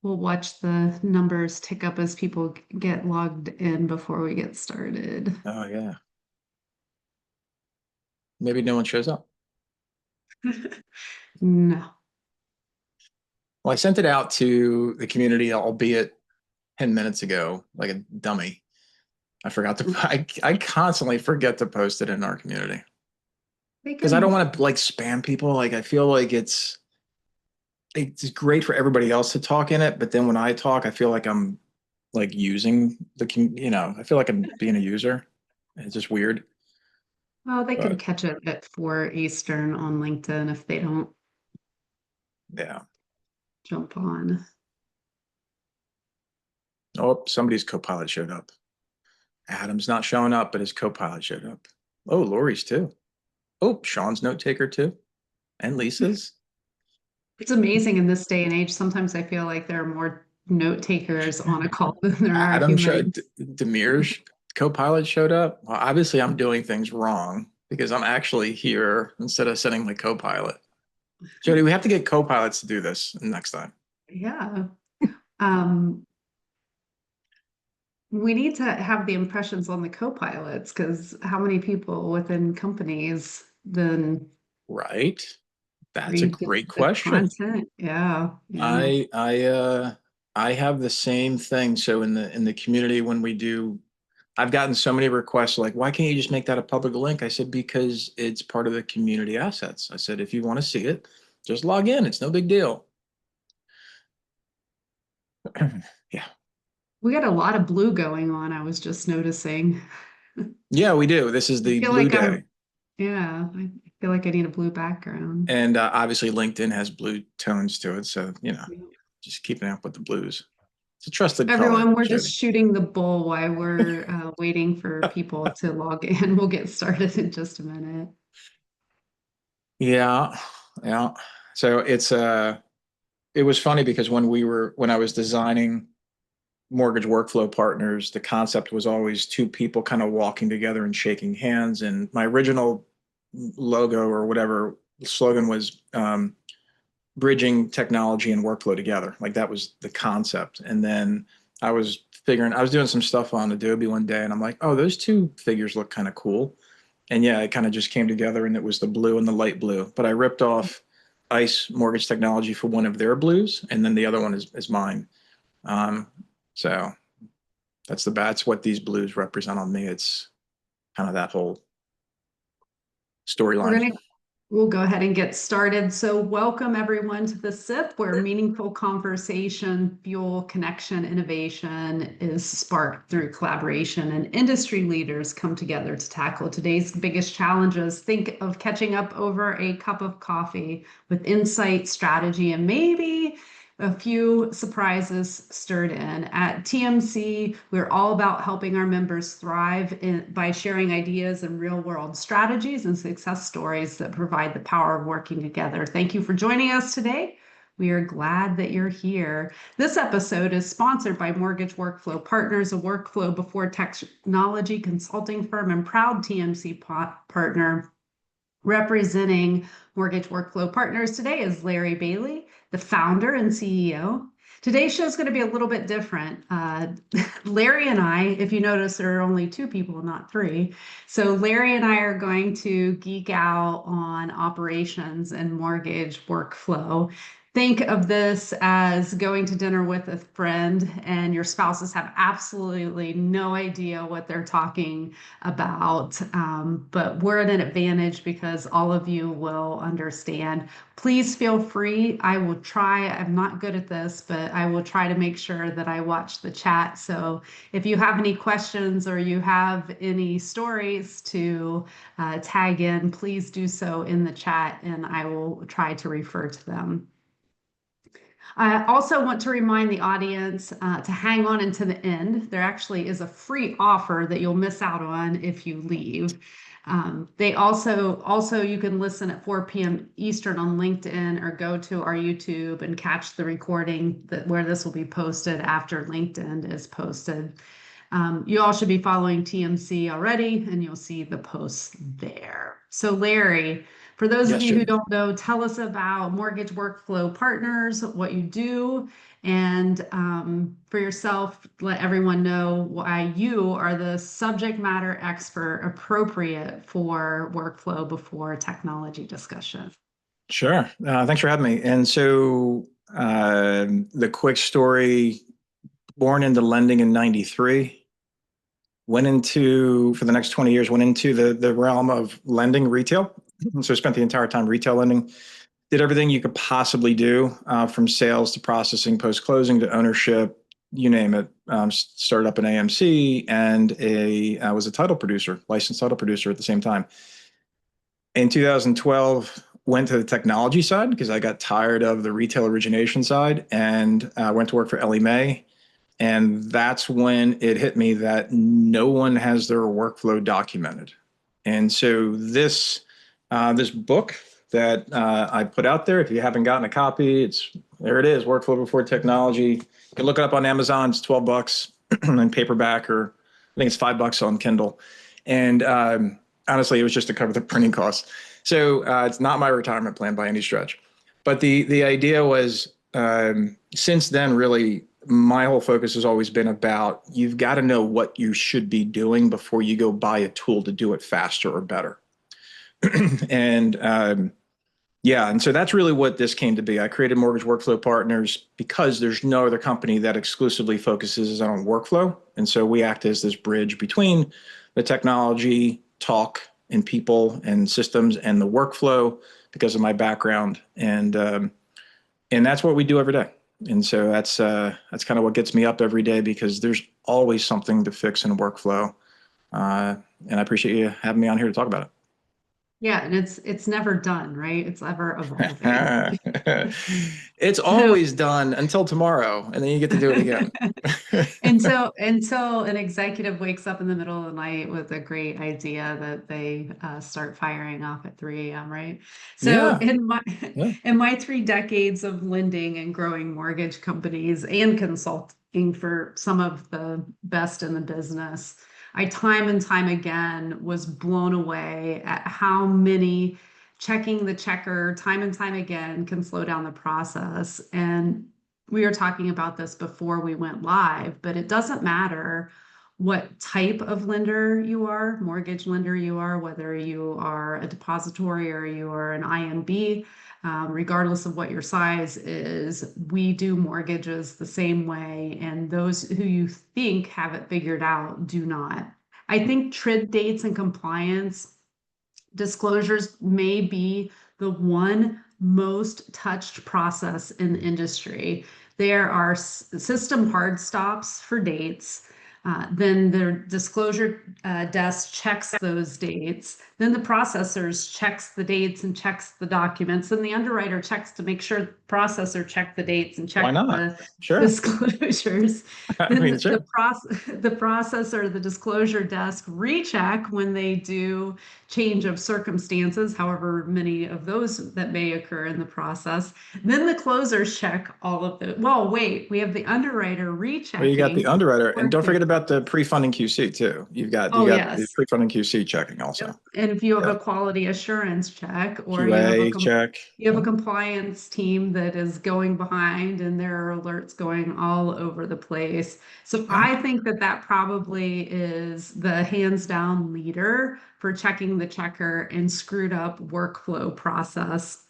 We'll watch the numbers tick up as people get logged in before we get started. Oh yeah. Maybe no one shows up. No. Well, I sent it out to the community, albeit 10 minutes ago, like a dummy. I forgot to, I constantly forget to post it in our community They because I don't can, want to like spam people. Like I feel like it's great for everybody else to talk in it, but then when I talk, I feel like I'm like using I feel like I'm being a user. It's just weird, well, they can but catch it at 4 Eastern on LinkedIn if they don't yeah. jump on. Oh, somebody's Copilot showed up. Adam's not showing up, but his Copilot showed up. Oh, Lori's too. Oh, Sean's note taker too, and Lisa's. It's amazing in this day and age. Sometimes I feel like there are more note takers on a call than there are Adam showed humans. Demir's Copilot showed up. Well, obviously I'm doing things wrong because I'm actually here instead of setting my Copilot. Jody, we have to get Copilots to do this next time. Yeah. Um, we need to have the impressions on the co-pilots because how many people within companies then Right? That's a read great the question. content? Yeah, yeah. I have the same thing. So in the community when we do, I've gotten so many requests like, why can't you just make that a public link? I said, because it's part of the community assets. I said, if you want to see it, just log in. It's no big deal. Yeah. We got a lot of blue going on, I was just noticing. Yeah, we do. This is I the feel blue like day. yeah, I feel like I need a blue background. And obviously LinkedIn has blue tones to it. So, just keeping up with the blues. It's a trusted color, Everyone, we're just Jody. shooting the bull while we're waiting for people to log in. We'll get started in just a minute. Yeah. Yeah. So it was funny because when I was designing mortgage workflow partners, the concept was always two people kind of walking together and shaking hands. And my original logo or whatever slogan was bridging technology and workflow together. Like that was the concept. And then I was I was doing some stuff on Adobe one day and I'm like, oh, those two figures look kind of cool. And yeah, it kind of just came together and it was the blue and the light blue. But I ripped off ICE Mortgage Technology for one of their blues, and then the other one is mine. Um, so that's what these blues represent on me. It's kind of that whole We're storyline. gonna We'll go ahead and get started. So, welcome everyone to the SIP, where meaningful conversation, fuel, connection, innovation is sparked through collaboration, and industry leaders come together to tackle today's biggest challenges. Think of catching up over a cup of coffee with insight, strategy, and maybe a few surprises stirred in. At TMC, we're all about helping our members thrive by sharing ideas and real world strategies and success stories that provide the power of working together. Thank you for joining us today. We are glad that you're here. This episode is sponsored by Mortgage Workflow Partners, a workflow before technology consulting firm and proud TMC partner. Representing Mortgage Workflow Partners today is Larry Bailey, the founder and CEO. Today's show is going to be a little bit different. Larry and I, if you notice, there are only two people, not three. So Larry and I are going to geek out on operations and mortgage workflow. Think of this as going to dinner with a friend and your spouses have absolutely no idea what they're talking about. But we're at an advantage because all of you will understand. Please feel free. I will try. I'm not good at this, but I will try to make sure that I watch the chat. So if you have any questions or you have any stories to tag in, please do so in the chat and I will try to refer to them. I also want to remind the audience to hang on until the end. There actually is a free offer that you'll miss out on if you leave. They also you can listen at 4 p.m. Eastern on LinkedIn or go to our YouTube and catch the recording where this will be posted after LinkedIn is posted. You all should be following TMC already, and you'll see the posts there. So, Larry, For those of Yes, you who Jim. don't know, tell us about Mortgage Workflow Partners, what you do, and for yourself, let everyone know why you are the subject matter expert appropriate for workflow before technology discussion. Sure. Thanks for having me. And so the quick story, born into lending in 93, went into, for the next 20 years, went into the realm of lending retail. And so spent the entire time retail lending, did everything you could possibly do, from sales to processing, post-closing to ownership, you name it. Started up an AMC and I was a title producer, licensed title producer at the same time. In 2012, went to the technology side because I got tired of the retail origination side and went to work for Ellie Mae. And that's when it hit me that no one has their workflow documented. And so this book that I put out there, if you haven't gotten a copy, there it is, Workflow Before Technology. You can look it up on Amazon. It's $12 in paperback, or I think it's $5 on Kindle. And honestly, it was just to cover the printing costs. So it's not my retirement plan by any stretch. But the idea was, since then, really, my whole focus has always been about you've got to know what you should be doing before you go buy a tool to do it faster or better. And yeah, and so that's really what this came to be. I created Mortgage Workflow Partners because there's no other company that exclusively focuses on workflow. And so we act as this bridge between the technology, talk, and people and systems and the workflow because of my background. And that's what we do every day. And so that's kind of what gets me up every day because there's always something to fix in workflow. And I appreciate you having me on here to talk about it. Yeah, and it's never done, right? It's ever evolving. It's So always done until tomorrow, and then you get to do it again. until an executive wakes up in the middle of the night with a great idea that they start firing off at 3 a.m., right? So Yeah, yeah. in my 3 decades of lending and growing mortgage companies and consulting for some of the best in the business, I time and time again was blown away at how many checking the checker time and time again can slow down the process. And we were talking about this before we went live, but it doesn't matter what type of lender you are, mortgage lender you are, whether you are a depository or you are an IMB, regardless of what your size is, we do mortgages the same way. And those who you think have it figured out do not. I think TRID dates and compliance disclosures may be the one most touched process in the industry. There are system hard stops for dates. Then the disclosure desk checks those dates. Then the processors checks the dates and checks the documents. And the underwriter checks to make sure the processor checked the dates and Why checked not? the Sure. disclosures. I Then mean, sure. the processor, the disclosure desk recheck when they do change of circumstances, however many of those that may occur in the process. Then the closers check all of the, well, wait, we have the underwriter Well, you got the rechecking. underwriter, and don't forget about the pre-funding QC too. You Oh, got the yes. pre-funding QC checking Yep. also. And if you have Yeah. a quality assurance check or QA check. you have a compliance team that is going behind and there are alerts going all over the place. So Yeah. I think that that probably is the hands down leader for checking the checker and screwed up workflow process.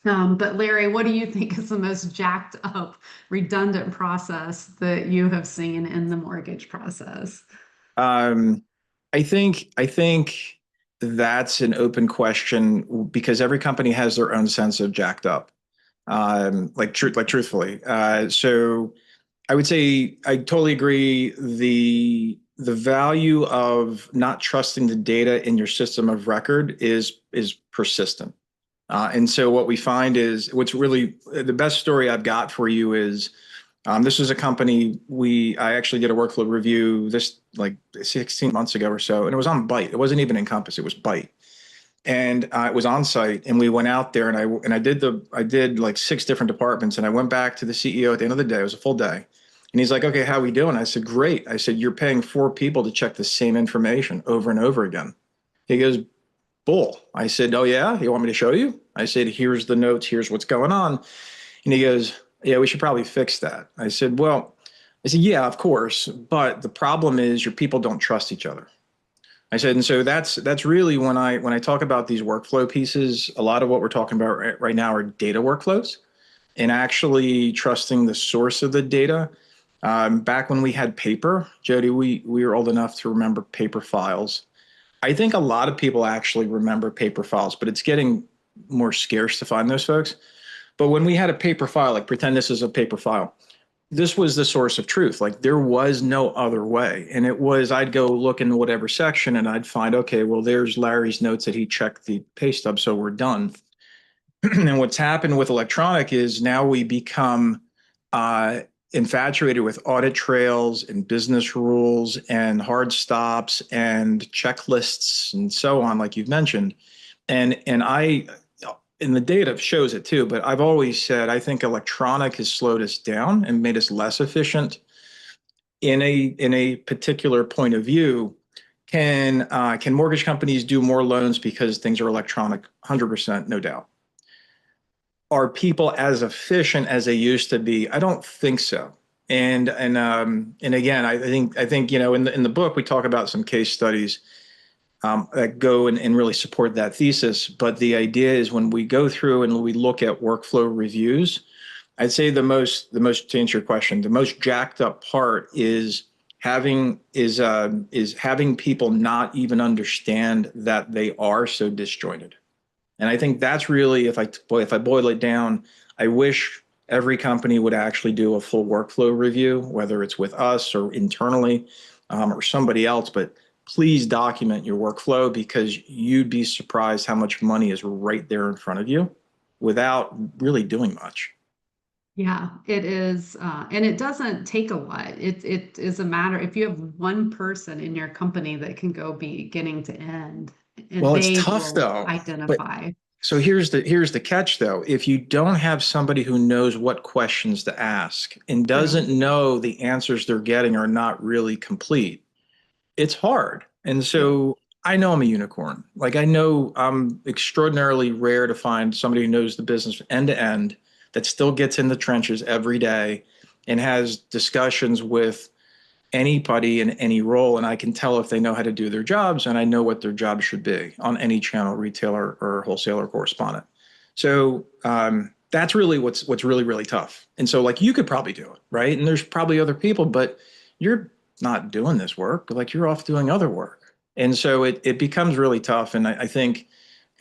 But Larry, what do you think is the most jacked up, redundant process that you have seen in the mortgage process? Um, I think that's an open question because every company has their own sense of jacked up. Truthfully. So I would say I totally agree. The value of not trusting the data in your system of record is persistent. And so what we find is what's really the best story I've got for you is this was a company I actually did a workflow review this like 16 months ago or so, and it was on Byte. It wasn't even Encompass, it was Byte. And it was on site, and we went out there, and I did like 6 different departments, and I went back to the CEO at the end of the day. It was a full day, and he's like, "Okay, how we doing?" I said, "Great." I said, "You're paying 4 people to check the same information over and over again." He goes, cool. I said, oh yeah, you want me to show you? I said, here's the notes, here's what's going on. And he goes, yeah, we should probably fix that. I said, well, I said, yeah, of course, but the problem is your people don't trust each other. I said, and so that's really when I talk about these workflow pieces, a lot of what we're talking about right now are data workflows and actually trusting the source of the data. Back when we had paper, Jody, we were old enough to remember paper files. I think a lot of people actually remember paper files, but it's getting more scarce to find those folks. But when we had a paper file, like pretend this is a paper file, this was the source of truth. Like there was no other way. And it was, I'd go look in whatever section and I'd find, okay, well, there's Larry's notes that he checked the pay stub, so we're done. And what's happened with electronic is now we become infatuated with audit trails and business rules and hard stops and checklists and so on, like you've mentioned. And the data shows it too, but I've always said I think electronic has slowed us down and made us less efficient in a particular point of view. Can mortgage companies do more loans because things are electronic? 100%, no doubt. Are people as efficient as they used to be? I don't think so. And again, I think in the book we talk about some case studies that go and really support that thesis. But the idea is when we go through and we look at workflow reviews, I'd say the most to answer your question, the most jacked up part is having people not even understand that they are so disjointed. And I think that's really, if I boil it down, I wish every company would actually do a full workflow review, whether it's with us or internally or somebody else. But please document your workflow because you'd be surprised how much money is right there in front of you without really doing much. Yeah, it is. And it doesn't take a lot. It is a matter, if you have one person in your company that can go beginning to end, and Well, it's they tough will though. But identify. so here's the catch though. If you don't have somebody who knows what questions to ask and True. doesn't know the answers they're getting are not really complete, it's hard. And Yep. so I know I'm a unicorn. Like I know I'm extraordinarily rare to find somebody who knows the business end to end that still gets in the trenches every day and has discussions with anybody in any role. And I can tell if they know how to do their jobs and I know what their job should be on any channel, retailer or wholesaler correspondent. So that's really what's really, really tough. And so like you could probably do it, right? And there's probably other people, but you're not doing this work, like you're off doing other work. And so it becomes really tough. And I think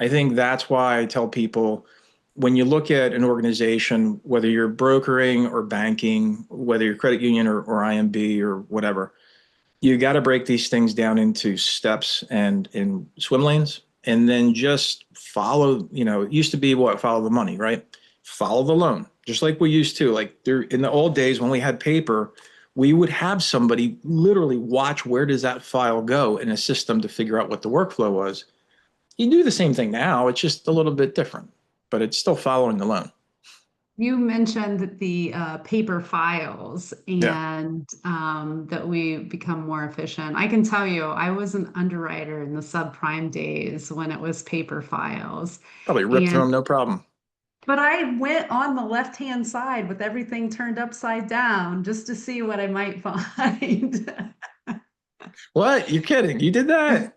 that's why I tell people when you look at an organization, whether you're brokering or banking, whether you're credit union or IMB or whatever, you got to break these things down into steps and in swim lanes and then just follow, it used to be what? Follow the money, right? Follow the loan, just like we used to. Like there in the old days when we had paper, we would have somebody literally watch where does that file go in a system to figure out what the workflow was. You do the same thing now, it's just a little bit different, but it's still following the loan. You mentioned the paper files Yeah. and that we become more efficient. I can tell you, I was an underwriter in the subprime days when it was paper files. Probably rip through And them, no problem. but I went on the left-hand side with everything turned upside down just to see what I might find. What? You're kidding? You did that?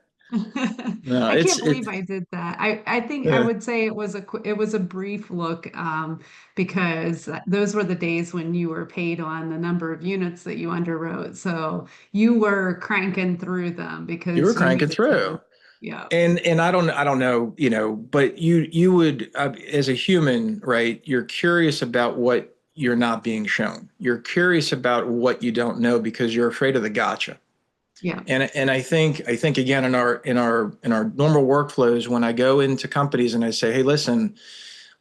No, I it's can't it. believe I did that. I think I Yeah. would say it was a brief look because those were the days when you were paid on the number of units that you underwrote. So you were cranking through them You were because you cranking needed through. to. Yeah. And I don't know, but you would as a human, right? You're curious about what you're not being shown. You're curious about what you don't know because you're afraid of the gotcha. Yeah. And I think again in our normal workflows, when I go into companies and I say, hey, listen,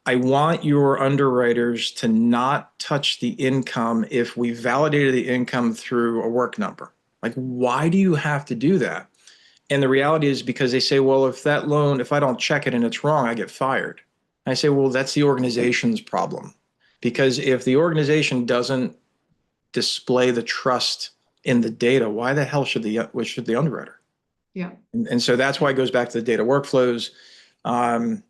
I want your underwriters to not touch the income if we validated the income through a work number. Like, why do you have to do that? And the reality is because they say, well, if I don't check it and it's wrong, I get fired. I say, well, that's the organization's problem. Because if the organization doesn't display the trust in the data, why the hell should the underwriter? Yeah. And so that's why it goes back to the data workflows. Um,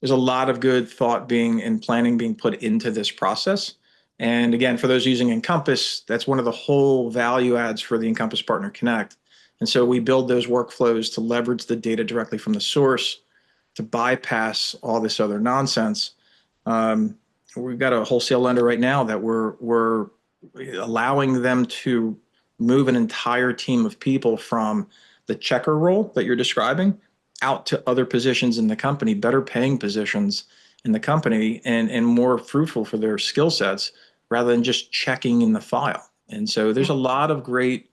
there's a lot of good thought being and planning being put into this process. And again, for those using Encompass, that's one of the whole value adds for the Encompass Partner Connect. And so we build those workflows to leverage the data directly from the source to bypass all this other nonsense. We've got a wholesale lender right now that we're allowing them to move an entire team of people from the checker role that you're describing out to other positions in the company, better paying positions in the company, and more fruitful for their skill sets rather than just checking in the file. And so there's a lot of great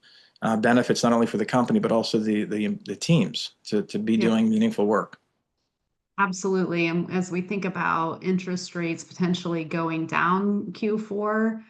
benefits not only for the company but also the teams to be Yeah. doing meaningful work. Absolutely. And as we think about interest rates potentially going down Q4,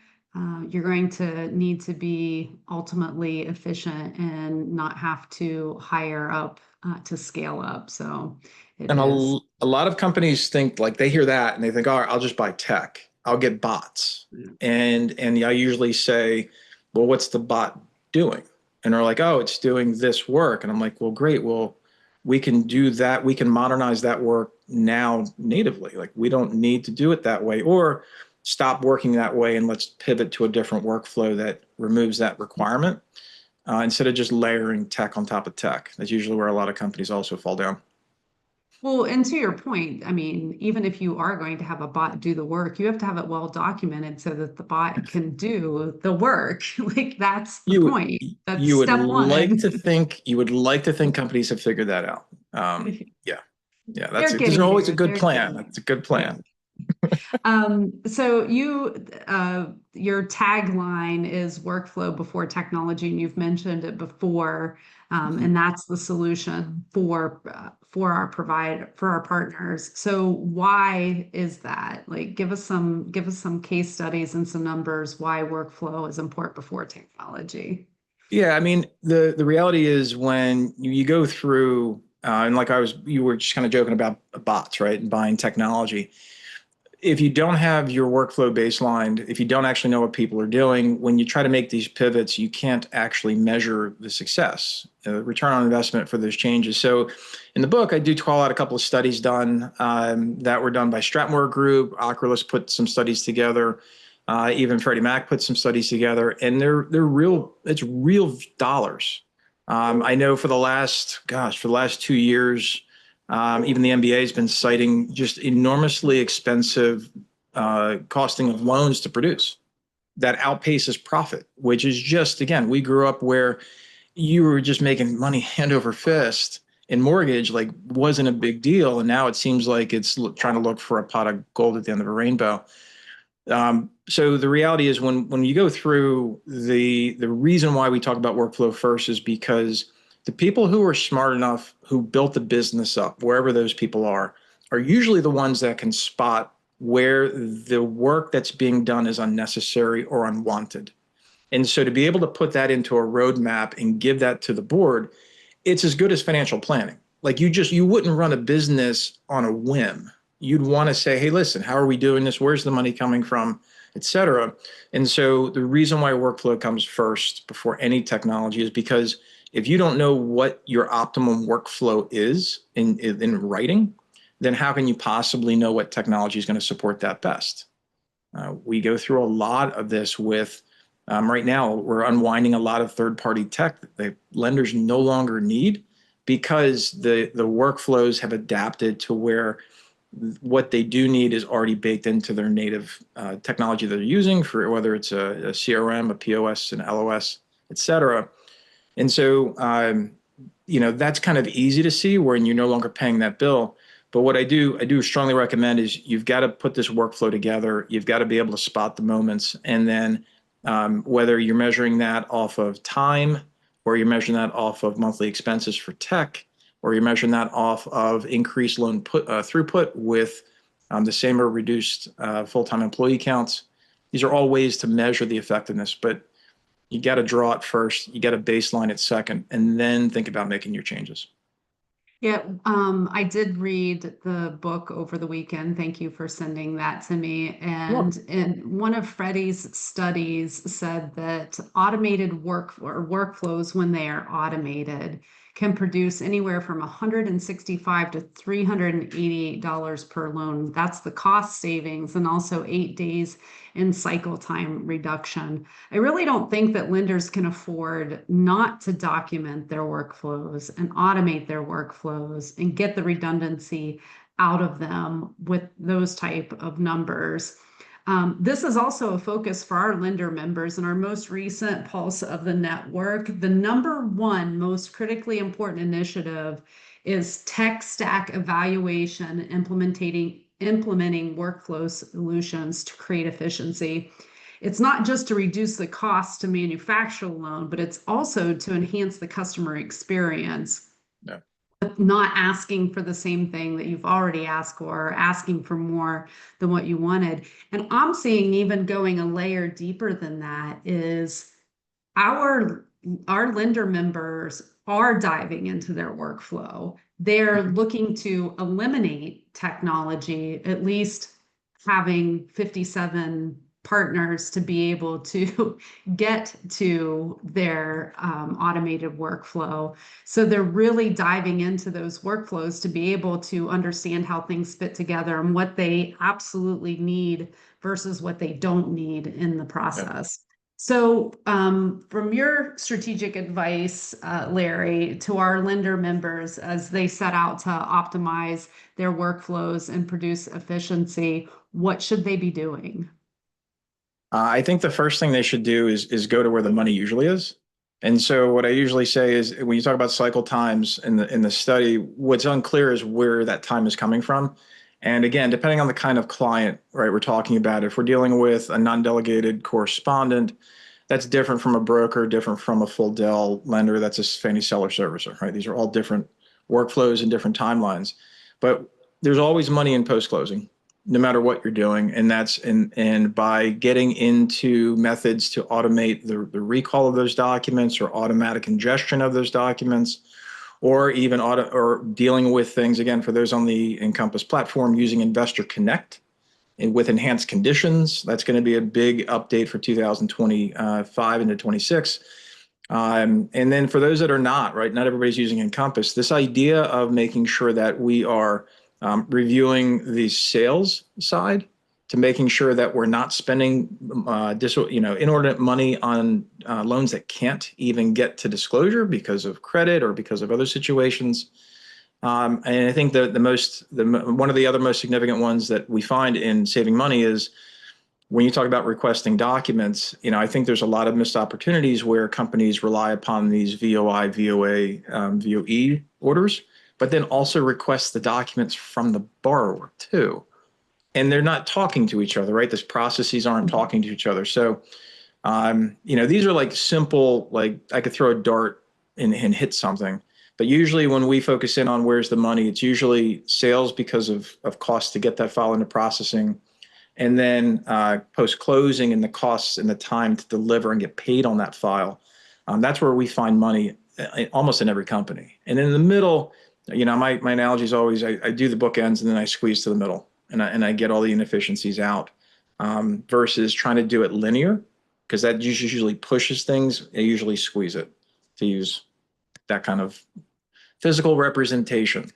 you're going to need to be ultimately efficient and not have to hire up to scale up. So it And is. a lot of companies think like they hear that and they think, all right, I'll just buy tech. I'll get bots. And I usually say, well, what's the bot doing? And they're like, oh, it's doing this work. And I'm like, well, great. Well, we can do that. We can modernize that work now natively. Like we don't need to do it that way or stop working that way and let's pivot to a different workflow that removes that requirement instead of just layering tech on top of tech. That's usually where a lot of companies also fall down. Well, and to your point, I mean, even if you are going to have a bot do the work, you have to have it well documented so that the bot can do the work. Like that's the You point. That's you would step like one. to think companies have figured that out. Yeah, yeah, They're there's getting always a there. good They're plan. getting That's a good there. plan. So your tagline is workflow before technology, and you've mentioned it before, Mhm. and that's the solution for our partners. So why is that? Like, give us some case studies and some numbers why workflow is important before technology. Yeah, I mean the reality is when you go through and like you were just kind of joking about bots, right, and buying technology. If you don't have your workflow baselined, if you don't actually know what people are doing, when you try to make these pivots, you can't actually measure the success, return on investment for those changes. So in the book, I do call out a couple of studies done that were done by Stratmore Group. Oculus put some studies together. Even Freddie Mac put some studies together, and they're real. It's real dollars. I know for the last 2 years, even the NBA has been citing just enormously expensive costing of loans to produce that outpaces profit, which is just, again, we grew up where you were just making money hand over fist and mortgage like wasn't a big deal. And now it seems like it's trying to look for a pot of gold at the end of a rainbow. So the reality is when you go through the reason why we talk about workflow first is because the people who are smart enough who built the business up, wherever those people are usually the ones that can spot where the work that's being done is unnecessary or unwanted. And so to be able to put that into a roadmap and give that to the board, it's as good as financial planning. Like you wouldn't run a business on a whim. You'd want to say, hey, listen, how are we doing this? Where's the money coming from, et cetera. And so the reason why workflow comes first before any technology is because if you don't know what your optimum workflow is in writing, then how can you possibly know what technology is going to support that best? We go through a lot of this with right now, we're unwinding a lot of third-party tech that the lenders no longer need because the workflows have adapted to where what they do need is already baked into their native technology that they're using for whether it's a CRM, a POS, an LOS, et cetera. And so, that's kind of easy to see when you're no longer paying that bill. But what I do strongly recommend is you've got to put this workflow together. You've got to be able to spot the moments. And then whether you're measuring that off of time or you're measuring that off of monthly expenses for tech, or you're measuring that off of increased loan throughput with the same or reduced full-time employee counts. These are all ways to measure the effectiveness, but you got to draw it first, you got to baseline it second, and then think about making your changes. Yeah, I did read the book over the weekend. Thank you for sending that to me. You're welcome. And one of Freddie's studies said that automated workflows, when they are automated, can produce anywhere from $165 to $388 per loan. That's the cost savings, and also 8 days in cycle time reduction. I really don't think that lenders can afford not to document their workflows and automate their workflows and get the redundancy out of them with those type of numbers. This is also a focus for our lender members. In our most recent Pulse of the Network, the number one most critically important initiative is tech stack evaluation, implementing workflow solutions to create efficiency. It's not just to reduce the cost to manufacture a loan, but it's also to enhance the customer experience. Yeah. Not asking for the same thing that you've already asked for, or asking for more than what you wanted. And I'm seeing even going a layer deeper than that is our lender members are diving into their workflow. They're looking to eliminate technology, at least having 57 partners to be able to get to their automated workflow. So they're really diving into those workflows to be able to understand how things fit together and what they absolutely need versus what they don't need in the process. So from your strategic advice, Larry, to our lender members as they set out to optimize their workflows and produce efficiency, what should they be doing? I think the first thing they should do is go to where the money usually is. And so what I usually say is when you talk about cycle times in the study, what's unclear is where that time is coming from. And again, depending on the kind of client, right, we're talking about, if we're dealing with a non-delegated correspondent, that's different from a broker, different from a full Dell lender, that's a Fannie seller servicer, right? These are all different workflows and different timelines. But there's always money in post-closing, no matter what you're doing. And that's and by getting into methods to automate the recall of those documents or automatic ingestion of those documents, or even or dealing with things, again, for those on the Encompass platform, using Investor Connect and with enhanced conditions. That's going to be a big update for 2025 into 26. And then for those that are not, right, not everybody's using Encompass, this idea of making sure that we are reviewing the sales side to making sure that we're not spending inordinate money on loans that can't even get to disclosure because of credit or because of other situations. And I think one of the other most significant ones that we find in saving money is when you talk about requesting documents. I think there's a lot of missed opportunities where companies rely upon these VOI, VOA, VOE orders, but then also request the documents from the borrower too. And they're not talking to each other, right? These processes aren't talking to each other. So, these are like simple, like I could throw a dart and hit something. But usually when we focus in on where's the money, it's usually sales because of cost to get that file into processing. And then post-closing and the costs and the time to deliver and get paid on that file. That's where we find money almost in every company. And in the middle, my analogy is always I do the bookends and then I squeeze to the middle and I get all the inefficiencies out versus trying to do it linear, because that usually pushes things. I usually squeeze it, to use that kind of physical representation.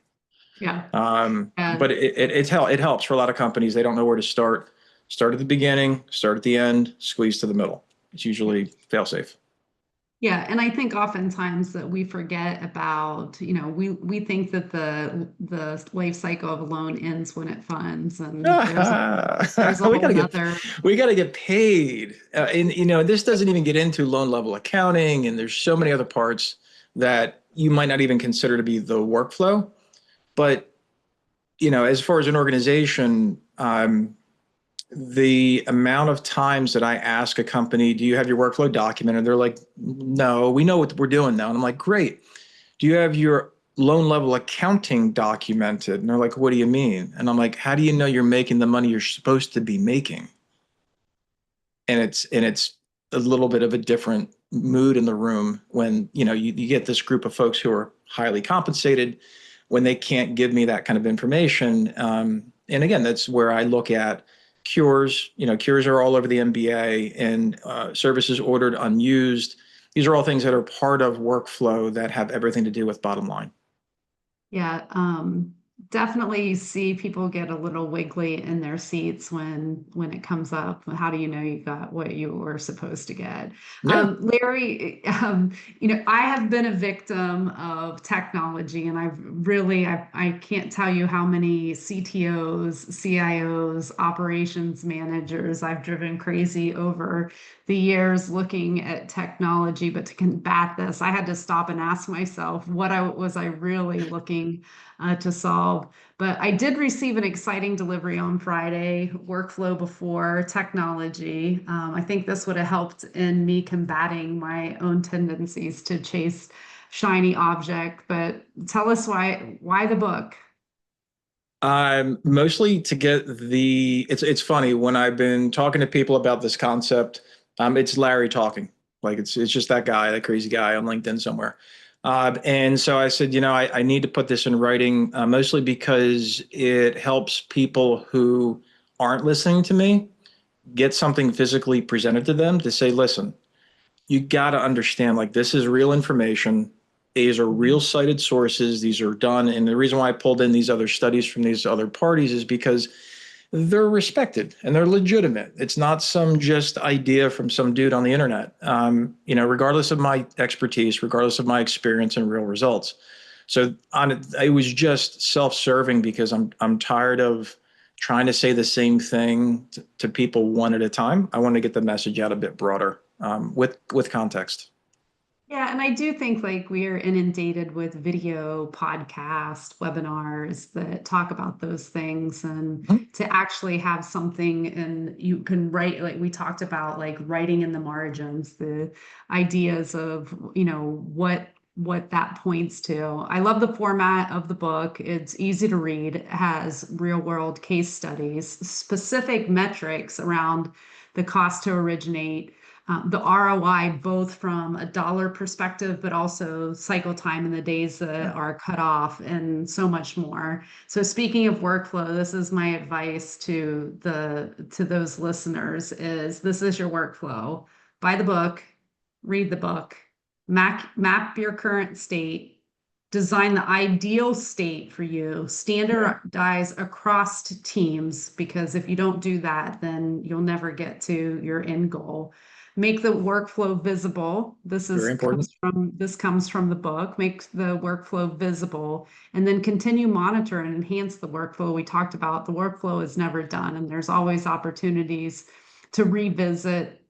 Yeah. But it helps for a lot of companies. They don't know where to start. Start at the beginning, start at the end, squeeze to the middle. It's usually fail safe. Yeah, and I think oftentimes that we forget about, we think that the life cycle of a loan ends when it funds, and there's a whole other. We got to get paid, and this doesn't even get into loan level accounting, and there's so many other parts that you might not even consider to be the workflow. But as far as an organization, the amount of times that I ask a company, do you have your workflow documented? They're like, no, we know what we're doing now. And I'm like, great. Do you have your loan level accounting documented? And they're like, what do you mean? And I'm like, how do you know you're making the money you're supposed to be making? And it's a little bit of a different mood in the room when, you get this group of folks who are highly compensated when they can't give me that kind of information. And again, that's where I look at cures. Cures are all over the MBA, and services ordered unused. these are all things that are part of workflow that have everything to do with bottom line. Yeah, definitely see people get a little wiggly in their seats when it comes up. How do you know you got what you were supposed to get? Yeah. Larry, I have been a victim of technology, and I can't tell you how many CTOs, CIOs, operations managers I've driven crazy over the years looking at technology. But to combat this, I had to stop and ask myself, was I really looking to solve? But I did receive an exciting delivery on Friday, workflow before technology. I think this would have helped in me combating my own tendencies to chase shiny object. But tell us why the book? Mostly to get it's funny when I've been talking to people about this concept, it's Larry talking. Like it's just that guy, that crazy guy on LinkedIn somewhere. And so I said, I need to put this in writing, mostly because it helps people who aren't listening to me get something physically presented to them to say, listen, you got to understand, like, this is real information. These are real cited sources. These are done. And the reason why I pulled in these other studies from these other parties is because they're respected and they're legitimate. It's not some just idea from some dude on the internet. Regardless of my expertise, regardless of my experience and real results. So it was just self-serving because I'm tired of trying to say the same thing to people one at a time. I want to get the message out a bit broader, with context. Yeah, and I do think like we are inundated with video, podcast, webinars that talk about those things, and Mhm. to actually have something and you can write, like we talked about, like writing in the margins, the ideas of, what that points to. I love the format of the book. It's easy to read, it has real world case studies, specific metrics around the cost to originate, the ROI, both from a dollar perspective, but also cycle time in the days that are cut off, and so much more. So speaking of workflow, this is my advice to those listeners: is this is your workflow. Buy the book, read the book, map your current state, design the ideal state for you, Yeah. standardize across teams, because if you don't do that, then you'll never get to your end goal. Make the workflow visible. Very important. This comes from the book. Make the workflow visible, and then continue monitor and enhance the workflow. We talked about the workflow is never done, and there's always opportunities to revisit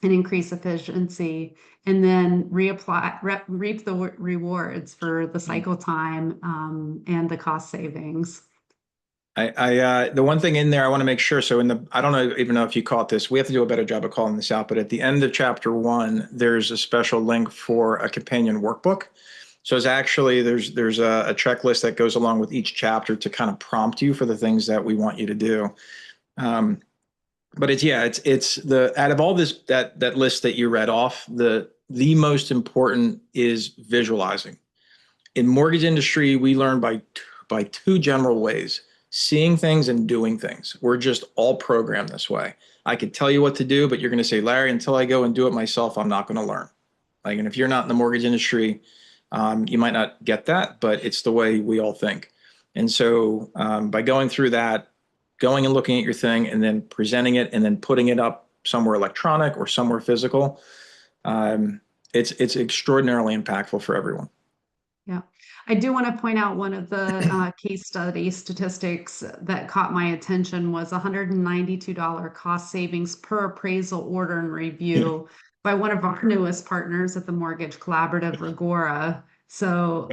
and increase efficiency, and then reap the rewards for the cycle time, and the cost savings. The one thing in there I want to make sure. So I don't know, even know if you caught this. We have to do a better job of calling this out. But at the end of chapter 1, there's a special link for a companion workbook. So it's actually there's a checklist that goes along with each chapter to kind of prompt you for the things that we want you to do. But it's the out of all that list that you read off, the most important is visualizing. In mortgage industry, we learn by two general ways: seeing things and doing things. We're just all programmed this way. I could tell you what to do, but you're going to say, Larry, until I go and do it myself, I'm not going to learn. Like, and if you're not in the mortgage industry, you might not get that, but it's the way we all think. And so, by going through that, going and looking at your thing and then presenting it and then putting it up somewhere electronic or somewhere physical, it's extraordinarily impactful for everyone. Yeah. I do want to point out one of the case study statistics that caught my attention was $192 cost savings per appraisal order and review by one of our newest partners at the Mortgage Collaborative, Regora. So,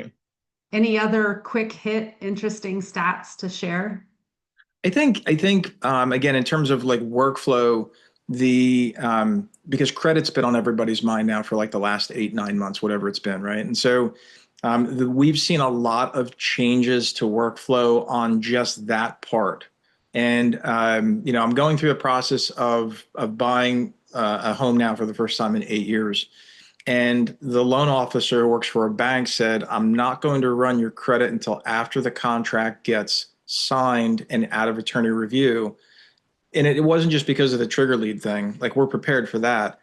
any other quick hit, interesting stats to share? I think again, in terms of like workflow, because credit's been on everybody's mind now for like the last 8, 9 months, whatever it's been, right? And so we've seen a lot of changes to workflow on just that part. And I'm going through the process of buying a home now for the first time in 8 years. And the loan officer who works for a bank said, I'm not going to run your credit until after the contract gets signed and out of attorney review. And it wasn't just because of the trigger lead thing. Like, we're prepared for that.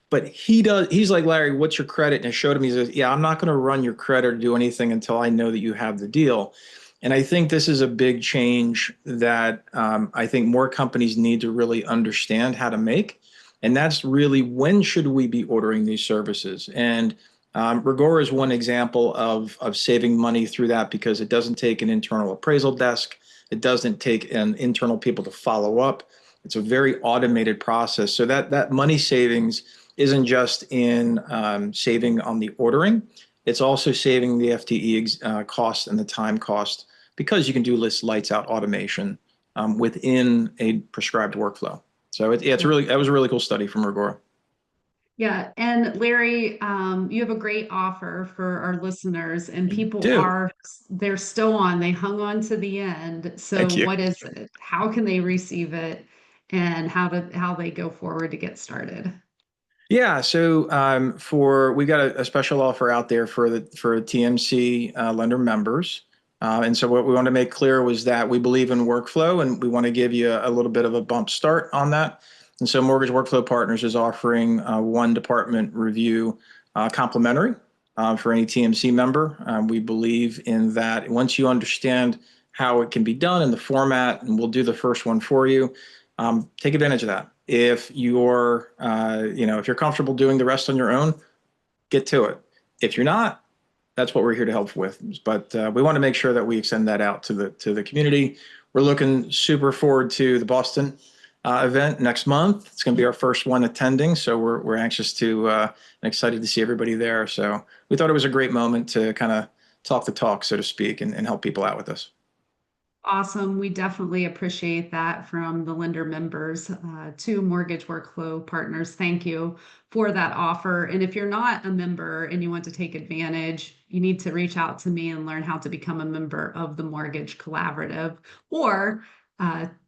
But he's like, Larry, what's your credit? And I showed him, he says, yeah, I'm not going to run your credit or do anything until I know that you have the deal. And I think this is a big change that I think more companies need to really understand how to make. And that's really, when should we be ordering these services? And Rigora is one example of saving money through that, because it doesn't take an internal appraisal desk. It doesn't take an internal people to follow up. It's a very automated process. So that money savings isn't just in saving on the ordering, it's also saving the FTE cost and the time cost, because you can do this lights out automation within a prescribed workflow. So it's really, that was a really cool study from Rigora. Yeah, and Larry, you have a great offer for our listeners, and people Do. they're still on, they hung on to the end. So Thank you. what is it? How can they receive it? And how they go forward to get started? Yeah, so we got a special offer out there for TMC lender members. And so what we want to make clear was that we believe in workflow, and we want to give you a little bit of a bump start on that. And so Mortgage Workflow Partners is offering one department review complimentary for any TMC member. We believe in that once you understand how it can be done in the format, and we'll do the first one for you, take advantage of that. If you're, if you're comfortable doing the rest on your own, get to it. If you're not, that's what we're here to help with. But we want to make sure that we extend that out to the community. We're looking super forward to the Boston event next month. It's going to be our first one attending, so we're anxious to and excited to see everybody there. So we thought it was a great moment to kind of talk the talk, so to speak, and help people out with this. Awesome. We definitely appreciate that from the lender members to Mortgage Workflow Partners. Thank you for that offer. And if you're not a member and you want to take advantage, you need to reach out to me and learn how to become a member of the Mortgage Collaborative. Or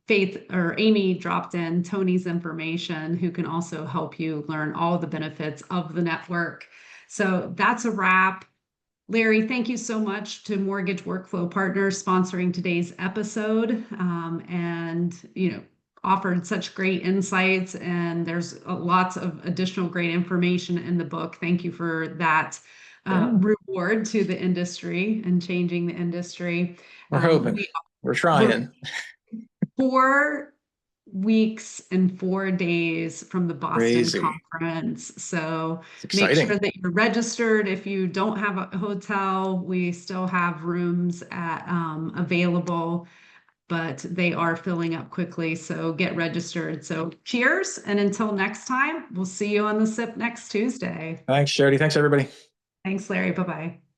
Faith or Amy dropped in Tony's information, who can also help you learn all the benefits of the network. So that's a wrap. Larry, thank you so much to Mortgage Workflow Partners sponsoring today's episode, and offered such great insights. And there's lots of additional great information in the book. Thank you for that reward to the industry and changing the industry. We're hoping. We're trying. 4 weeks and 4 days from the Boston Crazy. Conference. So It's make sure that you're registered. If you don't have a hotel, we still have rooms available, but they are filling up quickly. So get registered. So cheers. And until next time, we'll see you on the SIP next Tuesday. Thanks, Jody. Thanks, everybody. Thanks, Larry. Bye-bye.